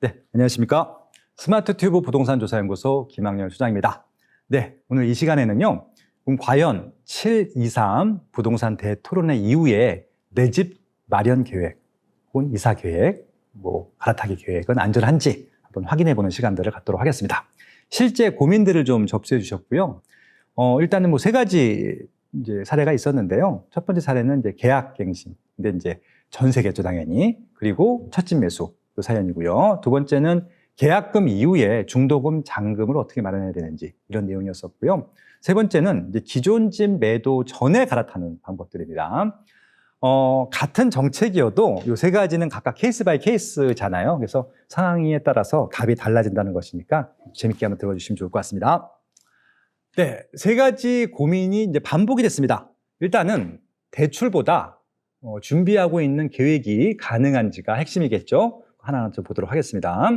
네, 안녕하십니까. 스마트 튜브 부동산 조사연구소 김학렬 소장입니다. 네, 오늘 이 시간에는요, 그럼 과연 723 부동산 대토론회 이후에 내 집 마련 계획, 혹은 이사 계획, 갈아타기 계획은 안전한지 한번 확인해 보는 시간들을 갖도록 하겠습니다. 실제 고민들을 좀 접수해 주셨고요. 일단은 세 가지 이제 사례가 있었는데요. 첫 번째 사례는 이제 계약갱신, 근데 이제 전세겠죠, 당연히. 그리고 첫집 매수, 그 사연이고요. 두 번째는 계약금 이후에 중도금, 잔금을 어떻게 마련해야 되는지 이런 내용이었었고요. 세 번째는 이제 기존 집 매도 전에 갈아타는 방법들입니다. 같은 정책이어도 이 세 가지는 각각 케이스 바이 케이스잖아요. 그래서 상황에 따라서 답이 달라진다는 것이니까 재밌게 한번 들어주시면 좋을 것 같습니다. 네, 세 가지 고민이 이제 반복이 됐습니다. 일단은 대출보다 준비하고 있는 계획이 가능한지가 핵심이겠죠. 하나하나 좀 보도록 하겠습니다.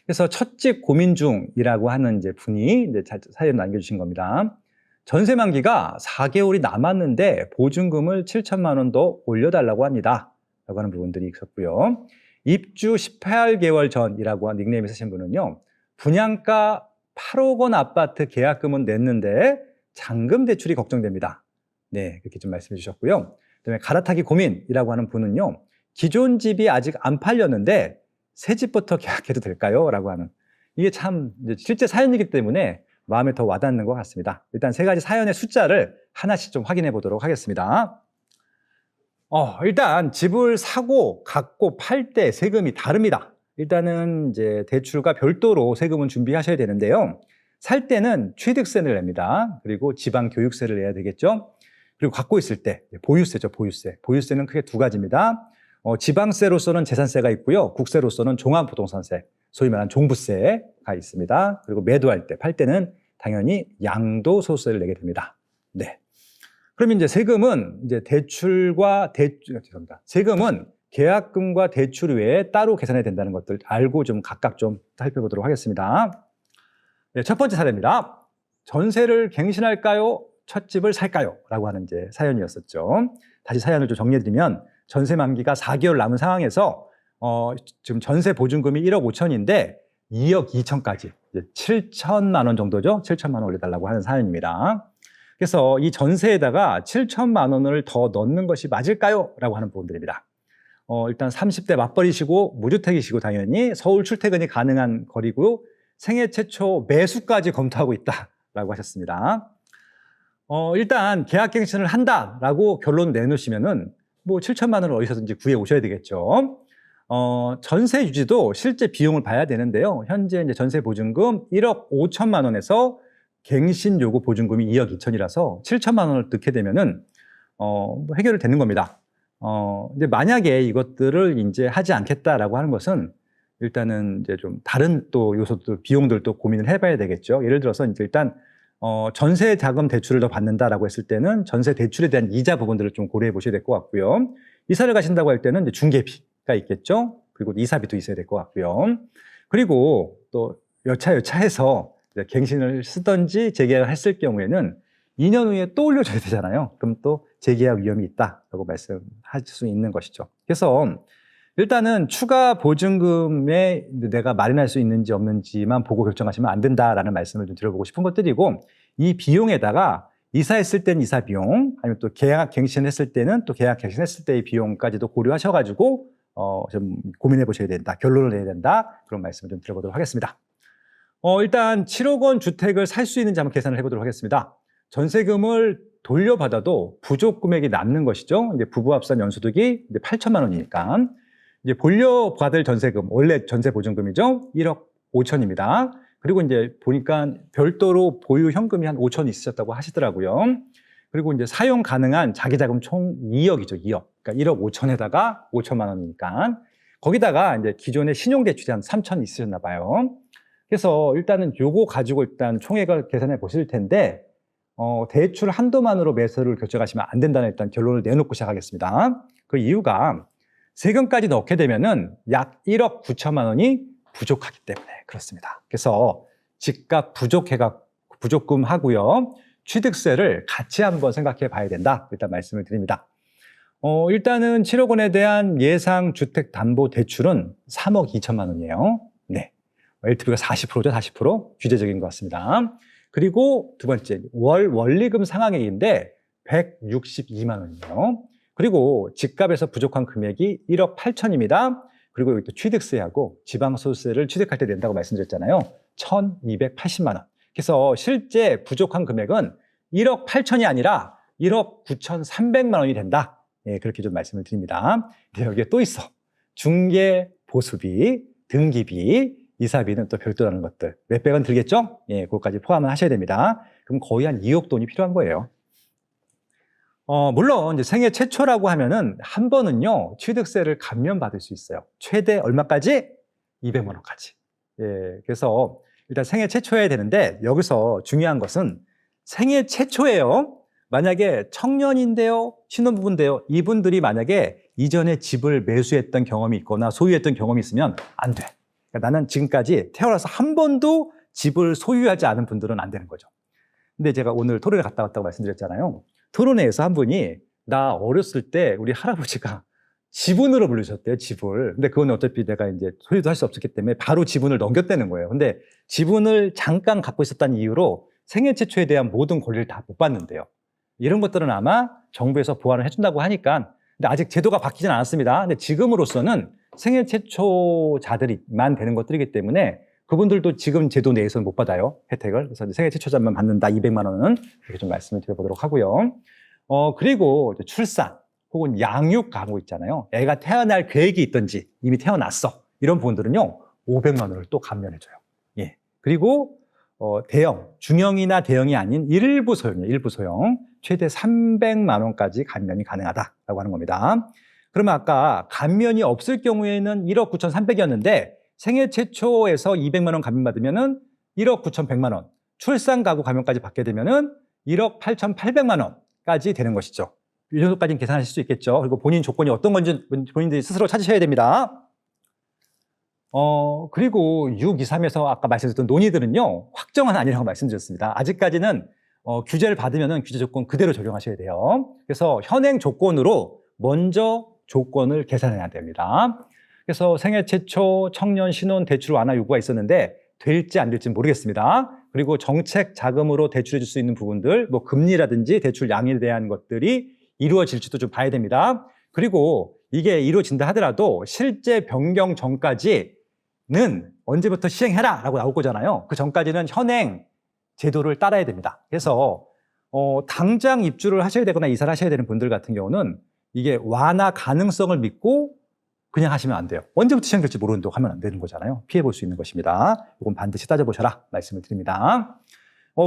그래서 첫집 고민 중이라고 하는 이제 분이 이제 사연 남겨주신 겁니다. 전세 만기가 4개월이 남았는데 보증금을 7천만 원 더 올려달라고 합니다. 라고 하는 부분들이 있었고요. 입주 18개월 전이라고 한 닉네임을 쓰신 분은요. 분양가 8억 원 아파트 계약금은 냈는데 잔금 대출이 걱정됩니다. 네, 그렇게 좀 말씀해 주셨고요. 그다음에 갈아타기 고민이라고 하는 분은요. 기존 집이 아직 안 팔렸는데 새 집부터 계약해도 될까요? 라고 하는. 이게 참 실제 사연이기 때문에 마음에 더 와닿는 것 같습니다. 일단 세 가지 사연의 숫자를 하나씩 좀 확인해 보도록 하겠습니다. 일단 집을 사고, 갖고, 팔 때 세금이 다릅니다. 일단은 이제 대출과 별도로 세금은 준비하셔야 되는데요. 살 때는 취득세를 냅니다. 그리고 지방교육세를 내야 되겠죠. 그리고 갖고 있을 때 보유세죠, 보유세. 보유세는 크게 두 가지입니다. 지방세로서는 재산세가 있고요. 국세로서는 종합부동산세, 소위 말하는 종부세가 있습니다. 그리고 매도할 때, 팔 때는 당연히 양도소득세를 내게 됩니다. 네. 그럼 이제 세금은 이제 세금은 계약금과 대출 외에 따로 계산해야 된다는 것들 알고 좀 각각 좀 살펴보도록 하겠습니다. 네, 첫 번째 사례입니다. 전세를 갱신할까요? 첫 집을 살까요? 라고 하는 이제 사연이었었죠. 다시 사연을 좀 정리해드리면 전세 만기가 4개월 남은 상황에서 지금 전세 보증금이 1억 5천인데 2억 2천까지 7천만 원 정도죠. 7천만 원 올려달라고 하는 사연입니다. 그래서 이 전세에다가 7천만 원을 더 넣는 것이 맞을까요? 라고 하는 부분들입니다. 일단 30대 맞벌이시고 무주택이시고 당연히 서울 출퇴근이 가능한 거리고 생애 최초 매수까지 검토하고 있다라고 하셨습니다. 일단 계약갱신을 한다라고 결론 내놓으시면은 7천만 원을 어디서든지 구해 오셔야 되겠죠. 전세 유지도 실제 비용을 봐야 되는데요. 현재 이제 전세 보증금 1억 5천만 원에서 갱신 요구 보증금이 2억 2천이라서 7천만 원을 넣게 되면은 해결이 되는 겁니다. 근데 만약에 이것들을 이제 하지 않겠다라고 하는 것은 일단은 이제 좀 다른 또 요소들, 비용들도 고민을 해봐야 되겠죠. 예를 들어서 이제 일단 전세 자금 대출을 더 받는다라고 했을 때는 전세 대출에 대한 이자 부분들을 좀 고려해 보셔야 될 것 같고요. 이사를 가신다고 할 때는 이제 중개비가 있겠죠. 그리고 이사비도 있어야 될 것 같고요. 그리고 또 여차해서 갱신을 쓰든지 재계약을 했을 경우에는 2년 후에 또 올려줘야 되잖아요. 그럼 또 재계약 위험이 있다라고 말씀할 수 있는 것이죠. 그래서 일단은 추가 보증금에 내가 마련할 수 있는지 없는지만 보고 결정하시면 안 된다라는 말씀을 좀 드려보고 싶은 것들이고, 이 비용에다가 이사했을 때는 이사 비용, 아니면 또 계약 갱신했을 때는 또 계약 갱신했을 때의 비용까지도 고려하셔가지고 좀 고민해 보셔야 된다, 결론을 내야 된다, 그런 말씀을 좀 드려보도록 하겠습니다. 일단 7억 원 주택을 살 수 있는지 한번 계산을 해보도록 하겠습니다. 전세금을 돌려받아도 부족 금액이 남는 것이죠. 이제 부부 합산 연소득이 이제 8천만 원이니까. 이제 돌려받을 전세금, 원래 전세 보증금이죠. 1억 5천입니다. 그리고 이제 보니까 별도로 보유 현금이 한 5천 있으셨다고 하시더라고요. 그리고 이제 사용 가능한 자기자금 총 2억이죠, 2억. 그러니까 1억 5천에다가 5천만 원이니까. 거기다가 이제 기존에 신용대출이 한 3천 있으셨나 봐요. 그래서 일단은 요거 가지고 일단 총액을 계산해 보실 텐데, 대출 한도만으로 매수를 결정하시면 안 된다는 일단 결론을 내놓고 시작하겠습니다. 그 이유가 세금까지 넣게 되면은 약 1억 9천만 원이 부족하기 때문에 그렇습니다. 그래서 집값 부족금 하고요. 취득세를 같이 한번 생각해 봐야 된다. 일단 말씀을 드립니다. 일단은 7억 원에 대한 예상 주택 담보 대출은 3억 2천만 원이에요. 네. LTV가 40%죠, 40%. 규제적인 것 같습니다. 그리고 두 번째, 월 원리금 상환액인데 162만 원이에요. 그리고 집값에서 부족한 금액이 1억 8천입니다. 그리고 여기 또 취득세하고 지방소득세를 취득할 때 낸다고 말씀드렸잖아요. 1,280만 원. 그래서 실제 부족한 금액은 1억 8천이 아니라 1억 9,300만 원이 된다. 예, 그렇게 좀 말씀을 드립니다. 근데 여기에 또 있어. 중개 보수비, 등기비, 이사비는 또 별도라는 것들. 몇백 원 들겠죠? 예, 그것까지 포함을 하셔야 됩니다. 그럼 거의 한 2억 돈이 필요한 거예요. 물론 이제 생애 최초라고 하면은 한 번은요, 취득세를 감면받을 수 있어요. 최대 얼마까지? 200만 원까지. 예, 그래서 일단 생애 최초여야 되는데 여기서 중요한 것은 생애 최초예요. 만약에 청년인데요, 신혼부부인데요, 이분들이 만약에 이전에 집을 매수했던 경험이 있거나 소유했던 경험이 있으면 안 돼. 그러니까 나는 지금까지 태어나서 한 번도 집을 소유하지 않은 분들은 안 되는 거죠. 근데 제가 오늘 토론에 갔다 왔다고 말씀드렸잖아요. 토론회에서 한 분이 나 어렸을 때 우리 할아버지가 지분으로 부르셨대요, 집을. 근데 그건 어차피 내가 이제 소유도 할 수 없었기 때문에 바로 지분을 넘겼다는 거예요. 근데 지분을 잠깐 갖고 있었다는 이유로 생애 최초에 대한 모든 권리를 다 못 받는데요. 이런 것들은 아마 정부에서 보완을 해준다고 하니까, 근데 아직 제도가 바뀌진 않았습니다. 근데 지금으로서는 생애 최초자들이만 되는 것들이기 때문에 그분들도 지금 제도 내에서는 못 받아요, 혜택을. 그래서 생애 최초자만 받는다, 200만 원은. 이렇게 좀 말씀을 드려보도록 하고요. 그리고 출산 혹은 양육 가구 있잖아요. 애가 태어날 계획이 있든지 이미 태어났어. 이런 부분들은요, 500만 원을 또 감면해줘요. 예. 그리고 대형, 중형이나 대형이 아닌 일부 소형이에요. 일부 소형. 최대 300만 원까지 감면이 가능하다라고 하는 겁니다. 그러면 아까 감면이 없을 경우에는 1억 9,300이었는데 생애 최초에서 200만 원 감면받으면은 1억 9,100만 원. 출산 가구 감면까지 받게 되면은 1억 8,800만 원까지 되는 것이죠. 이 정도까지는 계산하실 수 있겠죠. 그리고 본인 조건이 어떤 건지 본인들이 스스로 찾으셔야 됩니다. 그리고 6, 2, 3에서 아까 말씀드렸던 논의들은요, 확정은 아니라고 말씀드렸습니다. 아직까지는 규제를 받으면은 규제 조건 그대로 적용하셔야 돼요. 그래서 현행 조건으로 먼저 조건을 계산해야 됩니다. 그래서 생애 최초 청년 신혼 대출 완화 요구가 있었는데 될지 안 될지 모르겠습니다. 그리고 정책 자금으로 대출해 줄 수 있는 부분들, 뭐 금리라든지 대출 양에 대한 것들이 이루어질지도 좀 봐야 됩니다. 그리고 이게 이루어진다 하더라도 실제 변경 전까지는 언제부터 시행해라 라고 나올 거잖아요. 그 전까지는 현행 제도를 따라야 됩니다. 그래서 당장 입주를 하셔야 되거나 이사를 하셔야 되는 분들 같은 경우는 이게 완화 가능성을 믿고 그냥 하시면 안 돼요. 언제부터 시행될지 모르는데 하면 안 되는 거잖아요. 피해볼 수 있는 것입니다. 이건 반드시 따져보셔라 말씀을 드립니다.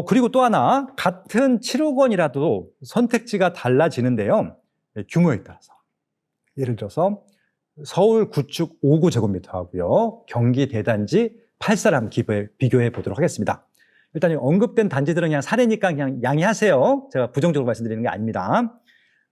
그리고 또 하나, 같은 7억 원이라도 선택지가 달라지는데요. 규모에 따라서. 예를 들어서 서울 구축 5구 제곱미터 하고요. 경기 대단지 8사를 비교해 보도록 하겠습니다. 일단 언급된 단지들은 그냥 사례니까 그냥 양해하세요. 제가 부정적으로 말씀드리는 게 아닙니다.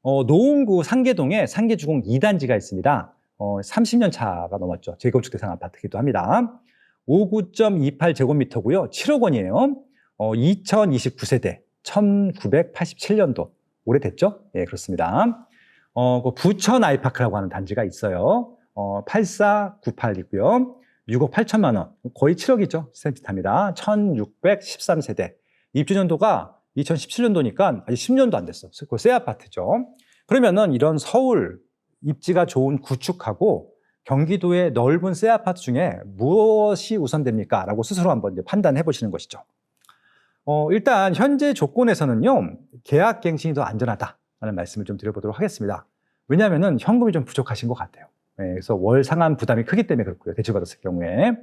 노원구 상계동에 상계주공 2단지가 있습니다. 30년 차가 넘었죠. 재건축 대상 아파트이기도 합니다. 59.28제곱미터고요. 7억 원이에요. 2029세대, 1987년도. 오래됐죠? 예, 그렇습니다. 그 부천 아이파크라고 하는 단지가 있어요. 8498이고요. 6억 8천만 원. 거의 7억이죠. 비슷합니다. 1613세대. 입주년도가 2017년도니까 아직 10년도 안 됐어. 그 새 아파트죠. 그러면은 이런 서울 입지가 좋은 구축하고 경기도의 넓은 새 아파트 중에 무엇이 우선됩니까? 라고 스스로 한번 이제 판단해 보시는 것이죠. 일단 현재 조건에서는요, 계약갱신이 더 안전하다라는 말씀을 좀 드려보도록 하겠습니다. 왜냐하면은 현금이 좀 부족하신 것 같아요. 네, 그래서 월 상환 부담이 크기 때문에 그렇고요. 대출받았을 경우에.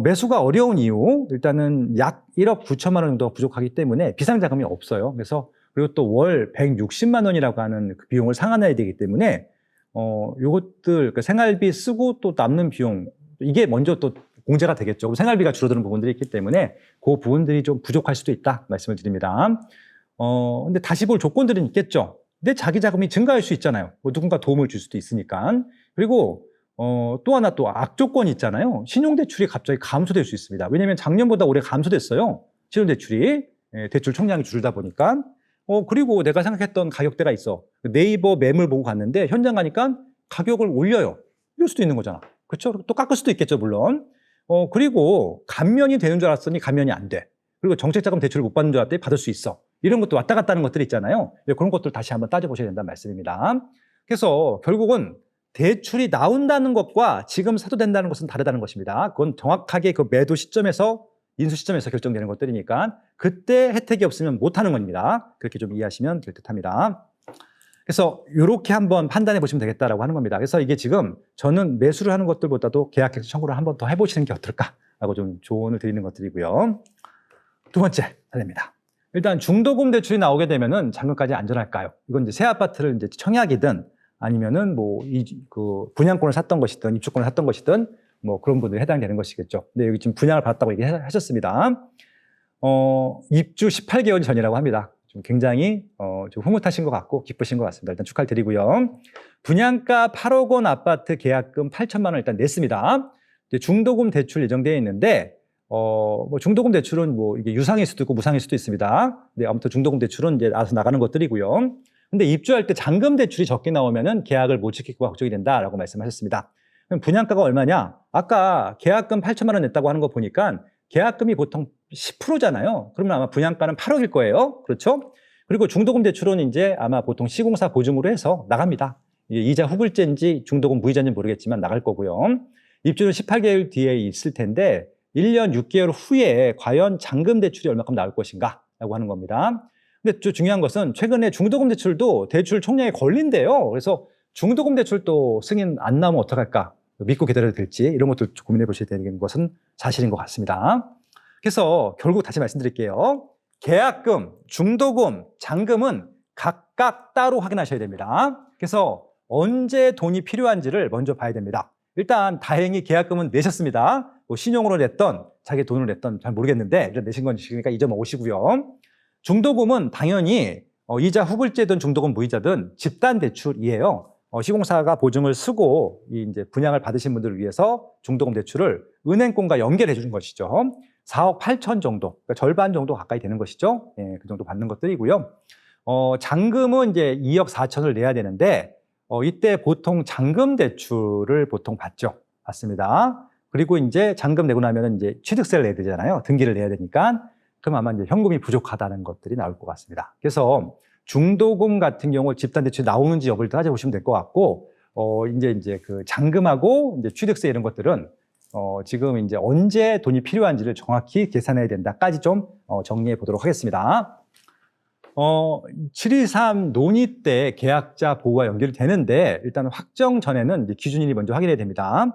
매수가 어려운 이유, 일단은 약 1억 9천만 원 정도가 부족하기 때문에 비상자금이 없어요. 그래서 그리고 또 월 160만 원이라고 하는 그 비용을 상환해야 되기 때문에 요것들, 생활비 쓰고 또 남는 비용, 이게 먼저 또 공제가 되겠죠. 생활비가 줄어드는 부분들이 있기 때문에 그 부분들이 좀 부족할 수도 있다 말씀을 드립니다. 근데 다시 볼 조건들은 있겠죠. 근데 자기 자금이 증가할 수 있잖아요. 뭐 누군가 도움을 줄 수도 있으니까. 그리고 또 하나 또 악조건이 있잖아요. 신용대출이 갑자기 감소될 수 있습니다. 왜냐하면 작년보다 올해 감소됐어요. 신용대출이. 대출 총량이 줄다 보니까. 그리고 내가 생각했던 가격대가 있어. 네이버 매물 보고 갔는데 현장 가니까 가격을 올려요. 이럴 수도 있는 거잖아. 그렇죠? 또 깎을 수도 있겠죠, 물론. 그리고 감면이 되는 줄 알았더니 감면이 안 돼. 그리고 정책자금 대출을 못 받는 줄 알았더니 받을 수 있어. 이런 것도 왔다 갔다 하는 것들이 있잖아요. 그런 것들 다시 한번 따져보셔야 된다는 말씀입니다. 그래서 결국은 대출이 나온다는 것과 지금 사도 된다는 것은 다르다는 것입니다. 그건 정확하게 그 매도 시점에서 인수 시점에서 결정되는 것들이니까 그때 혜택이 없으면 못하는 겁니다. 그렇게 좀 이해하시면 될 듯합니다. 그래서 이렇게 한번 판단해 보시면 되겠다라고 하는 겁니다. 그래서 이게 지금 저는 매수를 하는 것들보다도 계약갱신 청구를 한번 더 해보시는 게 어떨까라고 좀 조언을 드리는 것들이고요. 두 번째 사례입니다. 일단 중도금 대출이 나오게 되면은 잔금까지 안전할까요? 이건 이제 새 아파트를 이제 청약이든 아니면은 뭐 그 분양권을 샀던 것이든 입주권을 샀던 것이든 뭐 그런 분들이 해당되는 것이겠죠. 근데 여기 지금 분양을 받았다고 얘기하셨습니다. 입주 18개월 전이라고 합니다. 좀 굉장히 좀 흐뭇하신 것 같고 기쁘신 것 같습니다. 일단 축하를 드리고요. 분양가 8억 원 아파트 계약금 8천만 원 일단 냈습니다. 이제 중도금 대출 예정되어 있는데 뭐 중도금 대출은 뭐 이게 유상일 수도 있고 무상일 수도 있습니다. 근데 아무튼 중도금 대출은 이제 알아서 나가는 것들이고요. 근데 입주할 때 잔금 대출이 적게 나오면은 계약을 못 지키고 걱정이 된다라고 말씀하셨습니다. 그럼 분양가가 얼마냐? 아까 계약금 8천만 원 냈다고 하는 거 보니까 계약금이 보통 10%잖아요. 그러면 아마 분양가는 8억일 거예요. 그렇죠? 그리고 중도금 대출은 이제 아마 보통 시공사 보증으로 해서 나갑니다. 이자 후불제인지 중도금 무이자인지 모르겠지만 나갈 거고요. 입주는 18개월 뒤에 있을 텐데 1년 6개월 후에 과연 잔금 대출이 얼마큼 나올 것인가 라고 하는 겁니다. 근데 또 중요한 것은 최근에 중도금 대출도 대출 총량에 걸린대요. 그래서 중도금 대출도 승인 안 나오면 어떡할까? 믿고 기다려도 될지 이런 것도 고민해 보셔야 되는 것은 사실인 것 같습니다. 그래서 결국 다시 말씀드릴게요. 계약금, 중도금, 잔금은 각각 따로 확인하셔야 됩니다. 그래서 언제 돈이 필요한지를 먼저 봐야 됩니다. 일단 다행히 계약금은 내셨습니다. 뭐 신용으로 냈던 자기 돈으로 냈던 잘 모르겠는데 내신 거니까 잊어먹으시고요. 중도금은 당연히 이자 후불제든 중도금 무이자든 집단 대출이에요. 시공사가 보증을 쓰고 이제 분양을 받으신 분들을 위해서 중도금 대출을 은행권과 연결해 주는 것이죠. 4억 8천 정도, 그러니까 절반 정도 가까이 되는 것이죠. 예, 그 정도 받는 것들이고요. 잔금은 이제 2억 4천을 내야 되는데 이때 보통 잔금 대출을 보통 받습니다. 그리고 이제 잔금 내고 나면 이제 취득세를 내야 되잖아요. 등기를 내야 되니까. 그럼 아마 이제 현금이 부족하다는 것들이 나올 것 같습니다. 그래서 중도금 같은 경우 집단 대출이 나오는지 여부를 따져보시면 될 것 같고, 이제 그 잔금하고 이제 취득세 이런 것들은 지금 이제 언제 돈이 필요한지를 정확히 계산해야 된다까지 좀 정리해 보도록 하겠습니다. 723 논의 때 계약자 보호가 연결이 되는데 일단 확정 전에는 이제 기준일이 먼저 확인해야 됩니다.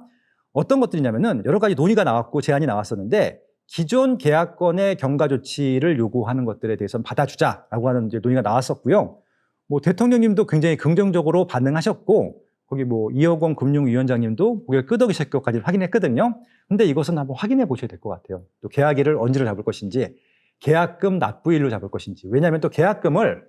어떤 것들이냐면은 여러 가지 논의가 나왔고 제안이 나왔었는데 기존 계약건의 경과 조치를 요구하는 것들에 대해서는 받아주자라고 하는 이제 논의가 나왔었고요. 뭐 대통령님도 굉장히 긍정적으로 반응하셨고 거기 뭐 이어권 금융위원장님도 고개를 끄덕이실 것까지 확인했거든요. 근데 이것은 한번 확인해 보셔야 될 것 같아요. 또 계약일을 언제로 잡을 것인지, 계약금 납부일로 잡을 것인지. 왜냐하면 또 계약금을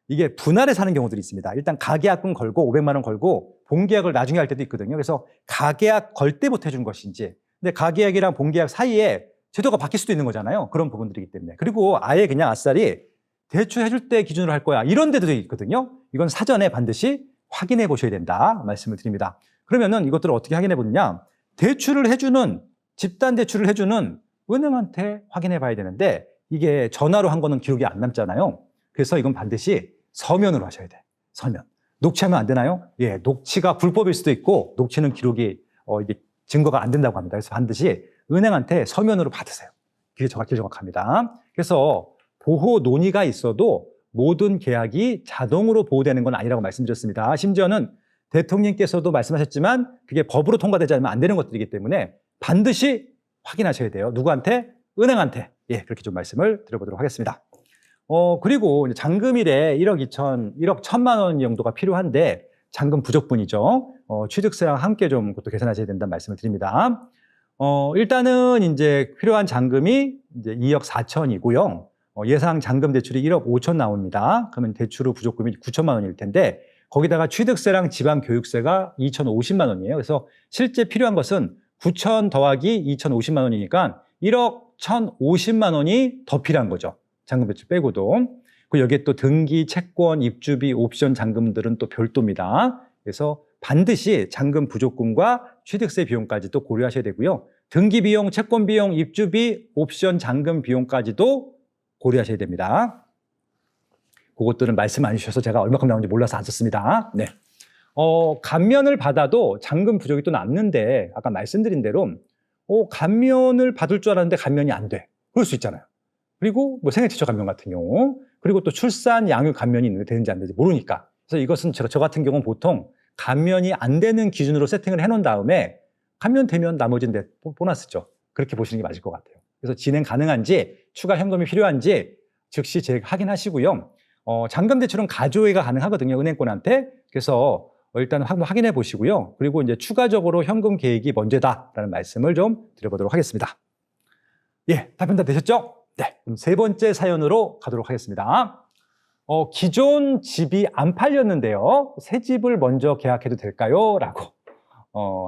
이게 분할해서 하는 경우들이 있습니다. 일단 가계약금 걸고 500만 원 걸고 본계약을 나중에 할 때도 있거든요. 그래서 가계약 걸 때부터 해준 것인지. 근데 가계약이랑 본계약 사이에 제도가 바뀔 수도 있는 거잖아요. 그런 부분들이기 때문에. 그리고 아예 그냥 아싸리 대출해줄 때 기준으로 할 거야. 이런 데도 있거든요. 이건 사전에 반드시 확인해 보셔야 된다 말씀을 드립니다. 그러면은 이것들을 어떻게 확인해 보느냐. 대출을 해주는, 집단 대출을 해주는 은행한테 확인해 봐야 되는데 이게 전화로 한 거는 기록이 안 남잖아요. 그래서 이건 반드시 서면으로 하셔야 돼. 서면. 녹취하면 안 되나요? 예, 녹취가 불법일 수도 있고 녹취는 기록이 이게 증거가 안 된다고 합니다. 그래서 반드시 은행한테 서면으로 받으세요. 그게 정확합니다. 그래서 보호 논의가 있어도 모든 계약이 자동으로 보호되는 건 아니라고 말씀드렸습니다. 심지어는 대통령께서도 말씀하셨지만 그게 법으로 통과되지 않으면 안 되는 것들이기 때문에 반드시 확인하셔야 돼요. 누구한테? 은행한테. 예, 그렇게 좀 말씀을 드려보도록 하겠습니다. 그리고 잔금일에 1억 1천만 원 정도가 필요한데 잔금 부족분이죠. 취득세랑 함께 좀 그것도 계산하셔야 된다는 말씀을 드립니다. 일단은 이제 필요한 잔금이 이제 2억 4천이고요. 예상 잔금 대출이 1억 5천 나옵니다. 그러면 대출 후 부족금이 9천만 원일 텐데 거기다가 취득세랑 지방교육세가 2,050만 원이에요. 그래서 실제 필요한 것은 9천 더하기 2,050만 원이니까 1억 1,050만 원이 더 필요한 거죠. 잔금 대출 빼고도. 그리고 여기에 또 등기, 채권, 입주비, 옵션 잔금들은 또 별도입니다. 그래서 반드시 잔금 부족금과 취득세 비용까지 또 고려하셔야 되고요. 등기 비용, 채권 비용, 입주비, 옵션 잔금 비용까지도 고려하셔야 됩니다. 그것들은 말씀 안 주셔서 제가 얼마큼 나오는지 몰라서 안 썼습니다. 네. 감면을 받아도 잔금 부족이 또 남는데 아까 말씀드린 대로 감면을 받을 줄 알았는데 감면이 안 돼. 그럴 수 있잖아요. 그리고 뭐 생애최초 감면 같은 경우, 그리고 또 출산 양육 감면이 있는데 되는지 안 되는지 모르니까. 그래서 이것은 저 같은 경우는 보통 감면이 안 되는 기준으로 세팅을 해놓은 다음에 감면되면 나머지는 보너스죠. 그렇게 보시는 게 맞을 것 같아요. 그래서 진행 가능한지, 추가 현금이 필요한지 즉시 확인하시고요. 잔금 대출은 가조회가 가능하거든요, 은행권한테. 그래서 일단 한번 확인해 보시고요. 그리고 이제 추가적으로 현금 계획이 먼저다라는 말씀을 좀 드려보도록 하겠습니다. 예, 답변 다 되셨죠? 네, 그럼 세 번째 사연으로 가도록 하겠습니다. 기존 집이 안 팔렸는데요. 새 집을 먼저 계약해도 될까요? 라고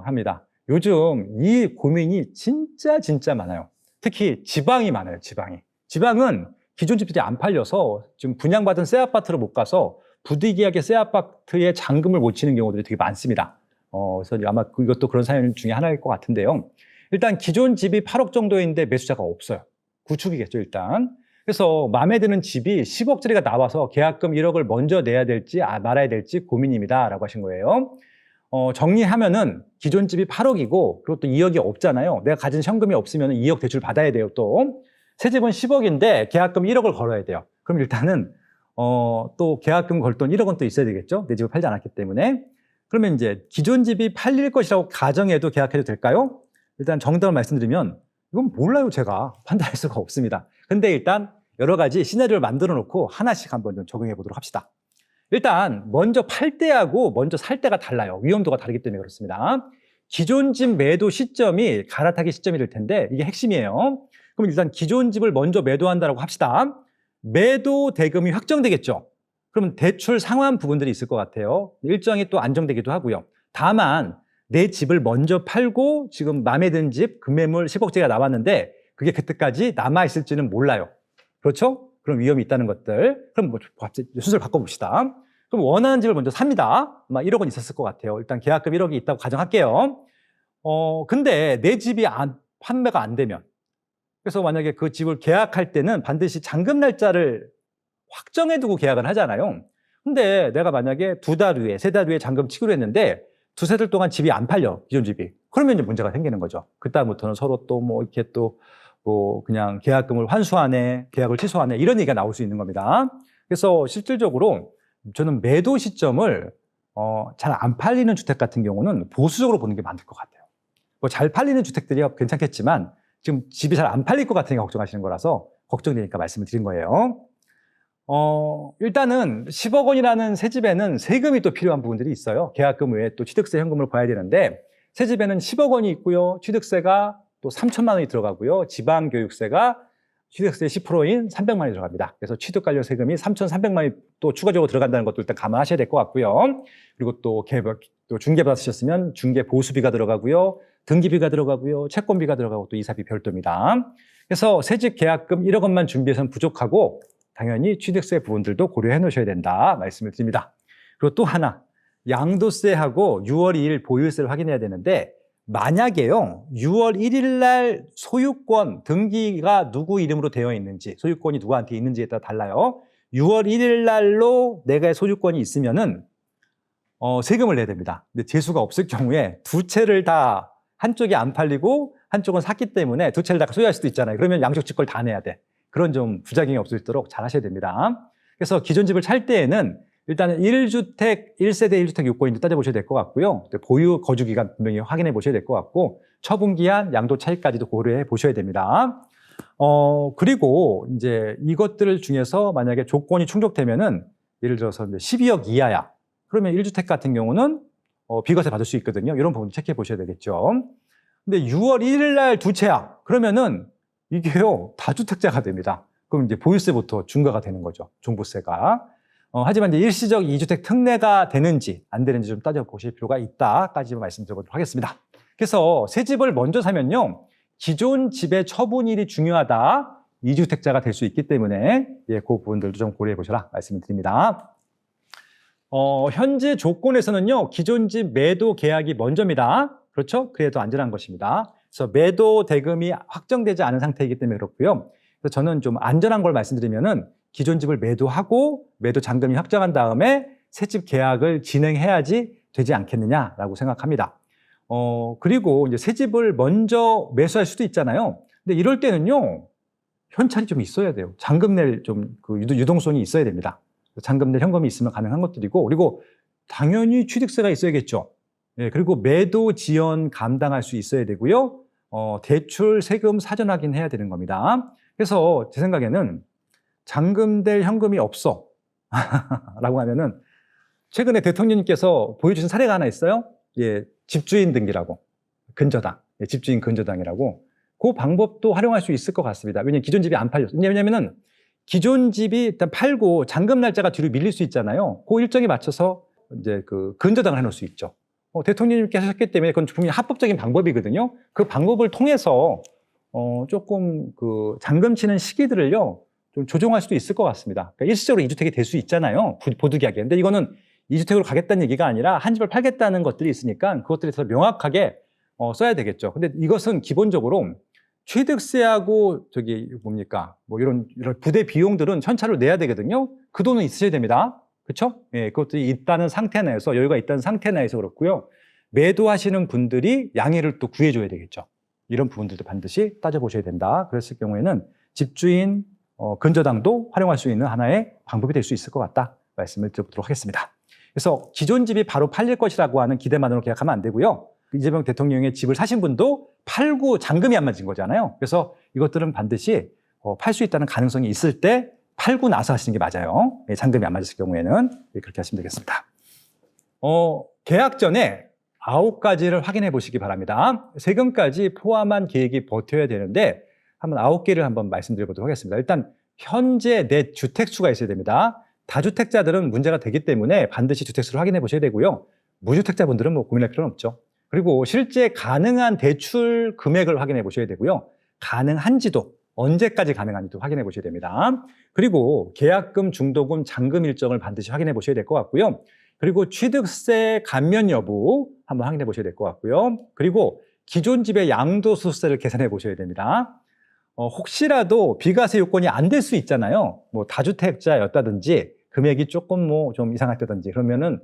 합니다. 요즘 이 고민이 진짜 많아요. 특히 지방이 많아요, 지방이. 지방은 기존 집들이 안 팔려서 지금 분양받은 새 아파트로 못 가서 부득이하게 새 아파트에 잔금을 못 치는 경우들이 되게 많습니다. 그래서 아마 이것도 그런 사연 중에 하나일 것 같은데요. 일단 기존 집이 8억 정도인데 매수자가 없어요. 구축이겠죠, 일단. 그래서 마음에 드는 집이 10억짜리가 나와서 계약금 1억을 먼저 내야 될지 말아야 될지 고민입니다. 라고 하신 거예요. 정리하면은 기존 집이 8억이고 그리고 또 2억이 없잖아요. 내가 가진 현금이 없으면 2억 대출 받아야 돼요, 또. 새 집은 10억인데 계약금 1억을 걸어야 돼요. 그럼 일단은 또 계약금 걸 돈 1억은 또 있어야 되겠죠? 내 집을 팔지 않았기 때문에. 그러면 이제 기존 집이 팔릴 것이라고 가정해도 계약해도 될까요? 일단 정답을 말씀드리면 이건 몰라요, 제가. 판단할 수가 없습니다. 근데 일단 여러 가지 시나리오를 만들어 놓고 하나씩 한번 좀 적용해 보도록 합시다. 일단 먼저 팔 때하고 먼저 살 때가 달라요. 위험도가 다르기 때문에 그렇습니다. 기존 집 매도 시점이 갈아타기 시점이 될 텐데 이게 핵심이에요. 그럼 일단 기존 집을 먼저 매도한다고 합시다. 매도 대금이 확정되겠죠. 그러면 대출 상환 부분들이 있을 것 같아요. 일정이 또 안정되기도 하고요. 다만 내 집을 먼저 팔고 지금 마음에 드는 집 금매물 10억짜리가 나왔는데 그게 그때까지 남아있을지는 몰라요. 그렇죠? 그럼 위험이 있다는 것들. 그럼 순서를 바꿔봅시다. 그럼 원하는 집을 먼저 삽니다. 아마 1억은 있었을 것 같아요. 일단 계약금 1억이 있다고 가정할게요. 근데 내 집이 판매가 안 되면, 그래서 만약에 그 집을 계약할 때는 반드시 잔금 날짜를 확정해두고 계약을 하잖아요. 근데 내가 만약에 2달 후에, 3달 후에 잔금 치기로 했는데 2-3달 동안 집이 안 팔려, 기존 집이. 그러면 이제 문제가 생기는 거죠. 그다음부터는 서로 또 뭐 이렇게 또 뭐 그냥 계약금을 환수하네, 계약을 취소하네, 이런 얘기가 나올 수 있는 겁니다. 그래서 실질적으로 저는 매도 시점을 잘 안 팔리는 주택 같은 경우는 보수적으로 보는 게 맞을 것 같아요. 뭐 잘 팔리는 주택들이 괜찮겠지만 지금 집이 잘 안 팔릴 것 같으니까 걱정하시는 거라서 걱정되니까 말씀을 드린 거예요. 일단은 10억 원이라는 새 집에는 세금이 또 필요한 부분들이 있어요. 계약금 외에 또 취득세 현금을 봐야 되는데 새 집에는 10억 원이 있고요. 취득세가 또 3천만 원이 들어가고요. 지방교육세가 취득세 10%인 300만 원이 들어갑니다. 그래서 취득 관련 세금이 3,300만 원이 또 추가적으로 들어간다는 것도 일단 감안하셔야 될 것 같고요. 그리고 또 중개 받으셨으면 중개 보수비가 들어가고요. 등기비가 들어가고요. 채권비가 들어가고 또 이사비 별도입니다. 그래서 새집 계약금 1억 원만 준비해서는 부족하고 당연히 취득세 부분들도 고려해 놓으셔야 된다 말씀을 드립니다. 그리고 또 하나, 양도세하고 6월 2일 보유세를 확인해야 되는데 만약에요 6월 1일 날 소유권 등기가 누구 이름으로 되어 있는지, 소유권이 누구한테 있는지에 따라 달라요. 6월 1일 날로 내가 소유권이 있으면은 세금을 내야 됩니다. 근데 재수가 없을 경우에 두 채를 다, 한쪽이 안 팔리고 한쪽은 샀기 때문에 두 채를 다 소유할 수도 있잖아요. 그러면 양쪽 집 걸 다 내야 돼. 그런 좀 부작용이 없을 수 있도록 잘 하셔야 됩니다. 그래서 기존 집을 살 때에는 일단은 1주택, 1세대 1주택 요건인지 따져보셔야 될 것 같고요. 보유 거주기간 분명히 확인해 보셔야 될 것 같고, 처분기한, 양도 차익까지도 고려해 보셔야 됩니다. 그리고 이제 이것들 중에서 만약에 조건이 충족되면은 예를 들어서 이제 12억 이하야. 그러면 1주택 같은 경우는 비과세 받을 수 있거든요. 이런 부분 체크해 보셔야 되겠죠. 근데 6월 1일 날 두 채야. 그러면은 이게요, 다주택자가 됩니다. 그럼 이제 보유세부터 중과가 되는 거죠. 종부세가. 하지만 이제 일시적 2주택 특례가 되는지 안 되는지 좀 따져보실 필요가 있다까지 말씀드리도록 하겠습니다. 그래서 새 집을 먼저 사면요, 기존 집의 처분일이 중요하다. 2주택자가 될 수 있기 때문에 그 부분들도 좀 고려해 보셔라 말씀을 드립니다. 현재 조건에서는요, 기존 집 매도 계약이 먼저입니다. 그렇죠? 그래도 안전한 것입니다. 그래서 매도 대금이 확정되지 않은 상태이기 때문에 그렇고요. 그래서 저는 좀 안전한 걸 말씀드리면은 기존 집을 매도하고 매도 잔금이 확정한 다음에 새 집 계약을 진행해야지 되지 않겠느냐라고 생각합니다. 그리고 이제 새 집을 먼저 매수할 수도 있잖아요. 근데 이럴 때는요, 현찰이 좀 있어야 돼요. 잔금 낼 좀 그 유동성이 있어야 됩니다. 잔금 낼 현금이 있으면 가능한 것들이고, 그리고 당연히 취득세가 있어야겠죠. 예, 그리고 매도 지연 감당할 수 있어야 되고요. 대출 세금 사전 확인해야 되는 겁니다. 그래서 제 생각에는 잔금될 현금이 없어 라고 하면은 최근에 대통령님께서 보여주신 사례가 하나 있어요. 예, 집주인 등기라고, 근저당, 예, 집주인 근저당이라고. 그 방법도 활용할 수 있을 것 같습니다. 왜냐하면 기존 집이 안 팔렸어요. 왜냐하면은 기존 집이 일단 팔고 잔금 날짜가 뒤로 밀릴 수 있잖아요. 그 일정에 맞춰서 이제 그 근저당을 해놓을 수 있죠. 대통령님께서 하셨기 때문에 그건 분명히 합법적인 방법이거든요. 그 방법을 통해서 조금 그 잔금 치는 시기들을요 좀 조정할 수도 있을 것 같습니다. 그러니까 일시적으로 2주택이 될 수 있잖아요. 보두계약에. 근데 이거는 2주택으로 가겠다는 얘기가 아니라 한 집을 팔겠다는 것들이 있으니까 그것들에 더 명확하게 써야 되겠죠. 근데 이것은 기본적으로 취득세하고 저기 뭡니까? 뭐 이런 부대 비용들은 현찰로 내야 되거든요. 그 돈은 있으셔야 됩니다. 그렇죠? 예, 그것들이 있다는 상태 내에서 여유가 있다는 상태 내에서 그렇고요. 매도하시는 분들이 양해를 또 구해줘야 되겠죠. 이런 부분들도 반드시 따져보셔야 된다. 그랬을 경우에는 집주인 근저당도 활용할 수 있는 하나의 방법이 될 수 있을 것 같다. 말씀을 드리도록 하겠습니다. 그래서 기존 집이 바로 팔릴 것이라고 하는 기대만으로 계약하면 안 되고요. 이재명 대통령의 집을 사신 분도 팔고 잔금이 안 맞은 거잖아요. 그래서 이것들은 반드시 팔 수 있다는 가능성이 있을 때 팔고 나서 하시는 게 맞아요. 잔금이 안 맞았을 경우에는 그렇게 하시면 되겠습니다. 계약 전에 9가지를 확인해 보시기 바랍니다. 세금까지 포함한 계획이 버텨야 되는데 한번 9개를 한번 말씀드려 보도록 하겠습니다. 일단 현재 내 주택수가 있어야 됩니다. 다주택자들은 문제가 되기 때문에 반드시 주택수를 확인해 보셔야 되고요. 무주택자분들은 뭐 고민할 필요는 없죠. 그리고 실제 가능한 대출 금액을 확인해 보셔야 되고요. 가능한지도, 언제까지 가능한지도 확인해 보셔야 됩니다. 그리고 계약금, 중도금, 잔금 일정을 반드시 확인해 보셔야 될 것 같고요. 그리고 취득세 감면 여부 한번 확인해 보셔야 될 것 같고요. 그리고 기존 집의 양도소득세를 계산해 보셔야 됩니다. 혹시라도 비과세 요건이 안 될 수 있잖아요. 뭐 다주택자였다든지 금액이 조금 뭐 좀 이상했다든지 그러면은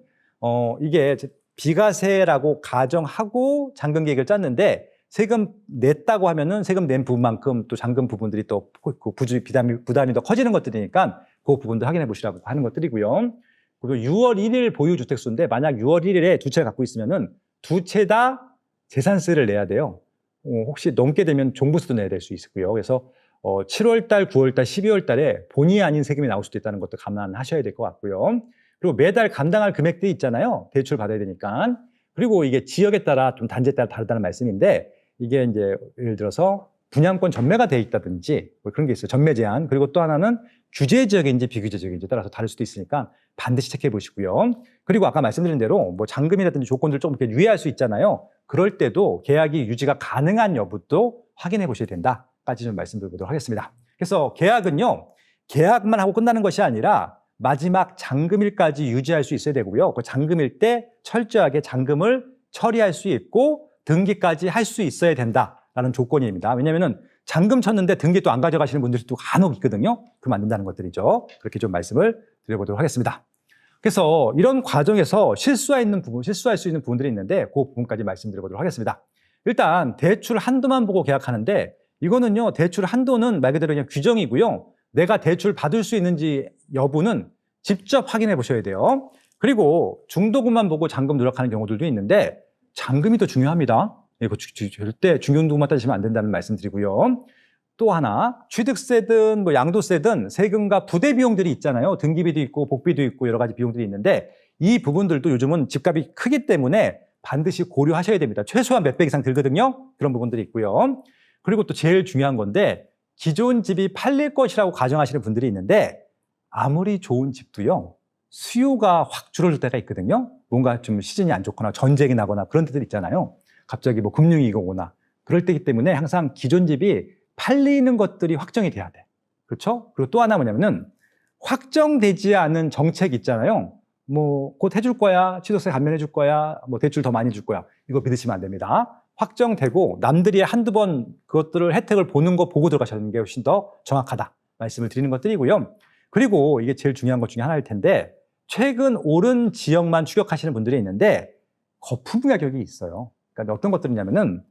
이게 비과세라고 가정하고 잔금 계획을 짰는데 세금 냈다고 하면은 세금 낸 부분만큼 또 잔금 부분들이 또 부담이 더 커지는 것들이니까 그 부분도 확인해 보시라고 하는 것들이고요. 그리고 6월 1일 보유 주택수인데 만약 6월 1일에 두 채를 갖고 있으면은 두 채 다 재산세를 내야 돼요. 혹시 넘게 되면 종부세도 내야 될 수 있고요. 그래서 7월 달, 9월 달, 12월 달에 본의 아닌 세금이 나올 수도 있다는 것도 감안하셔야 될 것 같고요. 그리고 매달 감당할 금액들이 있잖아요. 대출 받아야 되니까. 그리고 이게 지역에 따라 좀 단지에 따라 다르다는 말씀인데 이게 이제 예를 들어서 분양권 전매가 돼 있다든지 뭐 그런 게 있어요. 전매 제한. 그리고 또 하나는 규제 지역인지 비규제 지역인지 따라서 다를 수도 있으니까 반드시 체크해 보시고요. 그리고 아까 말씀드린 대로 뭐 잔금이라든지 조건들 좀 이렇게 유의할 수 있잖아요. 그럴 때도 계약이 유지가 가능한 여부도 확인해 보셔야 된다까지 좀 말씀드리도록 하겠습니다. 그래서 계약은요. 계약만 하고 끝나는 것이 아니라 마지막 잔금일까지 유지할 수 있어야 되고요. 그 잔금일 때 철저하게 잔금을 처리할 수 있고 등기까지 할 수 있어야 된다라는 조건입니다. 왜냐하면 잔금 쳤는데 등기 또 안 가져가시는 분들이 또 간혹 있거든요. 그럼 안 된다는 것들이죠. 그렇게 좀 말씀을 드려보도록 하겠습니다. 그래서 이런 과정에서 실수할 수 있는 부분들이 있는데 그 부분까지 말씀드려보도록 하겠습니다. 일단 대출 한도만 보고 계약하는데 이거는요. 대출 한도는 말 그대로 그냥 규정이고요. 내가 대출 받을 수 있는지 여부는 직접 확인해 보셔야 돼요. 그리고 중도금만 보고 잔금 누락하는 경우들도 있는데 잔금이 더 중요합니다. 이거 절대 중요도금만 따지시면 안 된다는 말씀드리고요. 또 하나 취득세든 뭐 양도세든 세금과 부대 비용들이 있잖아요. 등기비도 있고 복비도 있고 여러 가지 비용들이 있는데 이 부분들도 요즘은 집값이 크기 때문에 반드시 고려하셔야 됩니다. 최소한 몇백 이상 들거든요. 그런 부분들이 있고요. 그리고 또 제일 중요한 건데 기존 집이 팔릴 것이라고 가정하시는 분들이 있는데 아무리 좋은 집도요. 수요가 확 줄어들 때가 있거든요. 뭔가 좀 시즌이 안 좋거나 전쟁이 나거나 그런 데들 있잖아요. 갑자기 뭐 금융위기가 오거나 그럴 때이기 때문에 항상 기존 집이 팔리는 것들이 확정이 돼야 돼. 그렇죠? 그리고 또 하나 뭐냐면은 확정되지 않은 정책 있잖아요. 뭐 곧 해줄 거야, 취득세 감면해 줄 거야, 뭐 대출 더 많이 줄 거야. 이거 믿으시면 안 됩니다. 확정되고 남들이 한두 번 그것들을 혜택을 보는 거 보고 들어가시는 게 훨씬 더 정확하다 말씀을 드리는 것들이고요. 그리고 이게 제일 중요한 것 중에 하나일 텐데 최근 오른 지역만 추격하시는 분들이 있는데 거품 가격이 있어요. 그러니까 어떤 것들이냐면은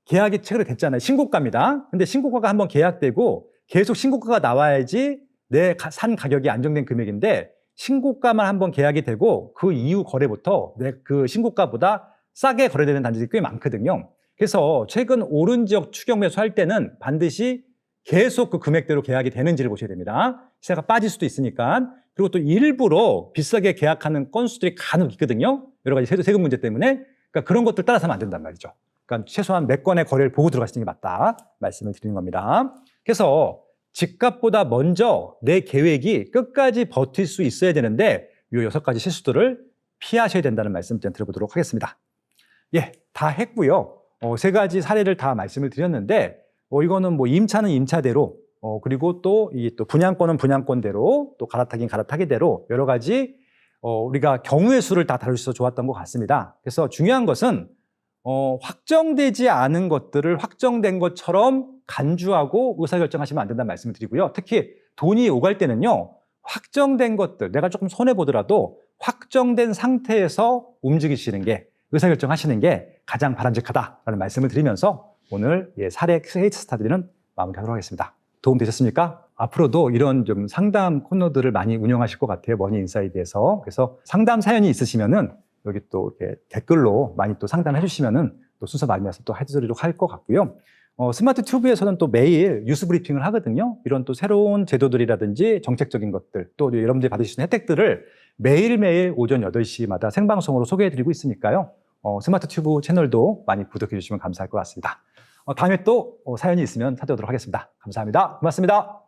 계약이 최근에 됐잖아요. 신고가입니다. 근데 신고가가 한번 계약되고 계속 신고가가 나와야지 내 산 가격이 안정된 금액인데 신고가만 한번 계약이 되고 그 이후 거래부터 내 그 신고가보다 싸게 거래되는 단지들이 꽤 많거든요. 그래서 최근 오른 지역 추격 매수할 때는 반드시 계속 그 금액대로 계약이 되는지를 보셔야 됩니다. 시세가 빠질 수도 있으니까. 그리고 또 일부러 비싸게 계약하는 건수들이 간혹 있거든요. 여러 가지 세금 문제 때문에. 그러니까 그런 것들 따라서 하면 안 된단 말이죠. 그러니까 최소한 몇 건의 거래를 보고 들어가시는 게 맞다 말씀을 드리는 겁니다. 그래서 집값보다 먼저 내 계획이 끝까지 버틸 수 있어야 되는데 이 6가지 실수들을 피하셔야 된다는 말씀 좀 드려보도록 하겠습니다. 예, 다 했고요. 3가지 사례를 다 말씀을 드렸는데 이거는 뭐 임차는 임차대로 그리고 또 이 또 분양권은 분양권대로 또 갈아타긴 갈아타기대로 여러 가지 우리가 경우의 수를 다 다룰 수 있어서 좋았던 것 같습니다. 그래서 중요한 것은 확정되지 않은 것들을 확정된 것처럼 간주하고 의사결정하시면 안 된다는 말씀을 드리고요. 특히 돈이 오갈 때는요. 확정된 것들, 내가 조금 손해보더라도 확정된 상태에서 움직이시는 게 의사결정하시는 게 가장 바람직하다라는 말씀을 드리면서 오늘 사례 케이스 스타디는 마무리하도록 하겠습니다. 도움 되셨습니까? 앞으로도 이런 좀 상담 코너들을 많이 운영하실 것 같아요. 머니인사이드에서. 그래서 상담 사연이 있으시면은 여기 또 이렇게 댓글로 많이 또 상담해 주시면은 또 순서 마련해서 또 해드리도록 할 것 같고요. 스마트 튜브에서는 또 매일 뉴스 브리핑을 하거든요. 이런 또 새로운 제도들이라든지 정책적인 것들, 또 여러분들이 받으실 수 있는 혜택들을 매일매일 오전 8시마다 생방송으로 소개해드리고 있으니까요. 스마트 튜브 채널도 많이 구독해 주시면 감사할 것 같습니다. 다음에 또 사연이 있으면 찾아오도록 하겠습니다. 감사합니다. 고맙습니다.